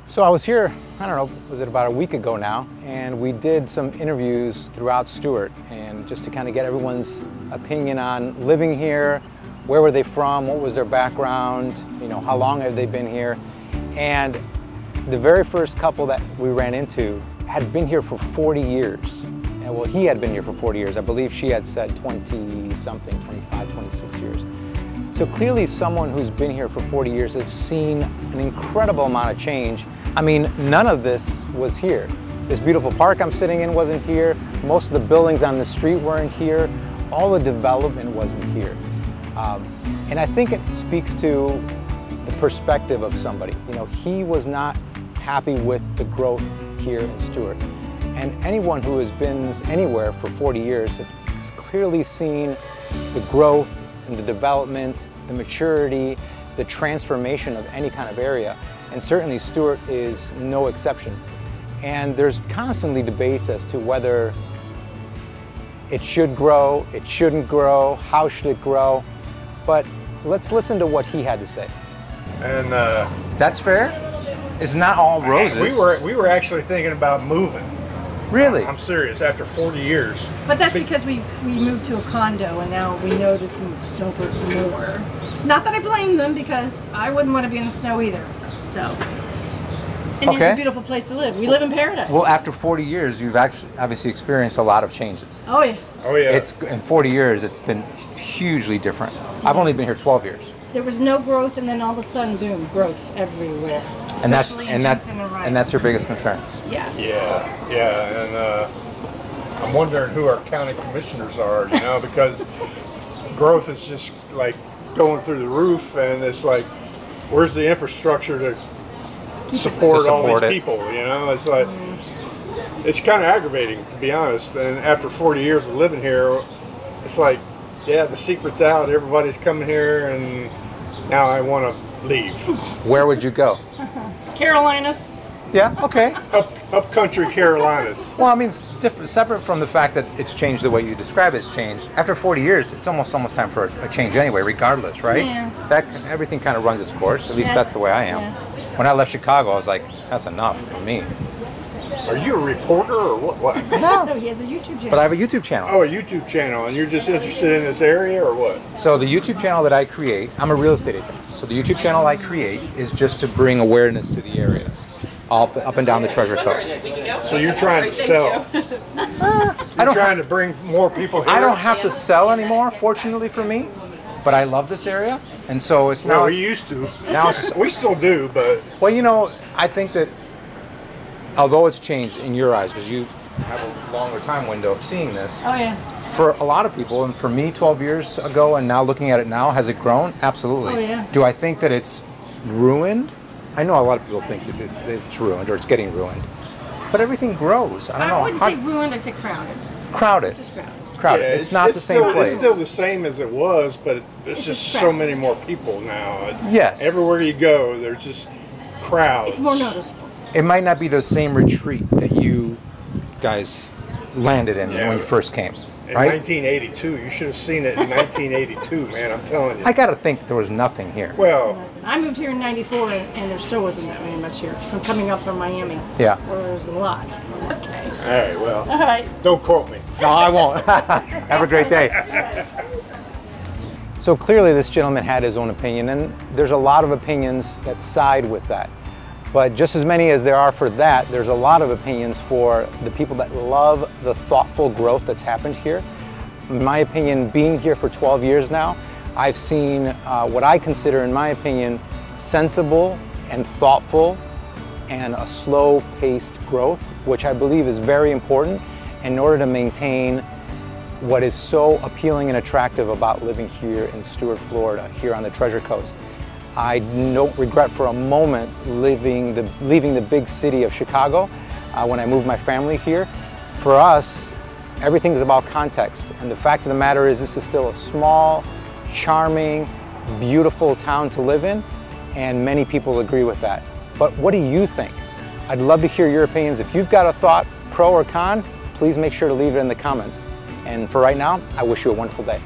So I was here, I don't know, was it about a week ago now, and we did some interviews throughout Stuart, and just to kind of get everyone's opinion on living here, where were they from, what was their background, you know, how long have they been here. And the very first couple that we ran into had been here for 40 years. And well, he had been here for 40 years. I believe she had said 20-something, 25, 26 years. So clearly someone who's been here for 40 years has seen an incredible amount of change. I mean, none of this was here. This beautiful park I'm sitting in wasn't here. Most of the buildings on the street weren't here. All the development wasn't here. And I think it speaks to the perspective of somebody. You know, he was not happy with the growth here in Stuart. And anyone who has been anywhere for 40 years has clearly seen the growth and the development, the maturity, the transformation of any kind of area. And certainly Stuart is no exception. And there's constantly debates as to whether it should grow, it shouldn't grow, how should it grow. But let's listen to what he had to say. And that's fair? It's not all roses. We were actually thinking about moving. Really? I'm serious, after 40 years. But that's because we moved to a condo and now we notice the snowbirds more. Not that I blame them, because I wouldn't want to be in the snow either. So, and it's a beautiful place to live. We live in paradise. Well, after 40 years, you've actually obviously experienced a lot of changes. Oh yeah. Oh yeah. In 40 years, it's been hugely different. I've only been here 12 years. There was no growth, and then all of a sudden, boom, growth everywhere. And that's your biggest concern. Yeah. Yeah. And I'm wondering who our county commissioners are, you know, because growth is just like going through the roof, and it's like, where's the infrastructure to support all these people? You know, it's like, it's kind of aggravating, to be honest. And after 40 years of living here, it's like, yeah, the secret's out. Everybody's coming here, and now I want to leave. Where would you go? Carolinas. Yeah. Okay. Up country Carolinas. Well, I mean, separate from the fact that it's changed the way you describe it's changed. After 40 years, it's almost time for a change anyway, regardless, right? Yeah. Everything kind of runs its course. At least that's the way I am. Yeah. When I left Chicago, I was like, that's enough for me. Are you a reporter or what? No, he has a YouTube channel. But I have a YouTube channel. Oh, a YouTube channel, and you're just interested in this area or what? So the YouTube channel that I create, I'm a real estate agent. So the YouTube channel I create is just to bring awareness to the areas, up and down the Treasure Coast. So you're trying to sell? You're trying to bring more people here? I don't have to sell anymore, fortunately for me. But I love this area, and so it's now. Well, we used to. Now it's just, we still do, but. Well, you know, I think that although it's changed in your eyes, because you have a longer time window of seeing this. Oh yeah. For a lot of people, and for me 12 years ago and now looking at it now, has it grown? Absolutely. Oh yeah. Do I think that it's ruined? I know a lot of people think that it's ruined or it's getting ruined. But everything grows. I don't know. I wouldn't say ruined, I'd say crowded. Crowded. It's just crowded. Crowded. Yeah, it's not the same place. It's still the same as it was, but there's just so many more people now. Yes. Everywhere you go, there's just crowds. It's more noticeable. It might not be the same retreat that you guys landed in when you first came. In right? 1982, you should have seen it in 1982, man. I'm telling you. I got to think that there was nothing here. Well, I moved here in '94, and there still wasn't that many much here. From coming up from Miami, yeah, where there was a lot. Okay. All right. Well. All right. Don't quote me. No, I won't. Have a great day. So clearly, this gentleman had his own opinion, and there's a lot of opinions that side with that. But just as many as there are for that, there's a lot of opinions for the people that love the thoughtful growth that's happened here. In my opinion, being here for 12 years now, I've seen what I consider, in my opinion, sensible and thoughtful and a slow-paced growth, which I believe is very important in order to maintain what is so appealing and attractive about living here in Stuart, Florida, here on the Treasure Coast. I don't regret for a moment leaving the big city of Chicago when I moved my family here. For us, everything is about context, and the fact of the matter is this is still a small, charming, beautiful town to live in, and many people agree with that. But what do you think? I'd love to hear your opinions. If you've got a thought, pro or con, please make sure to leave it in the comments. And for right now, I wish you a wonderful day.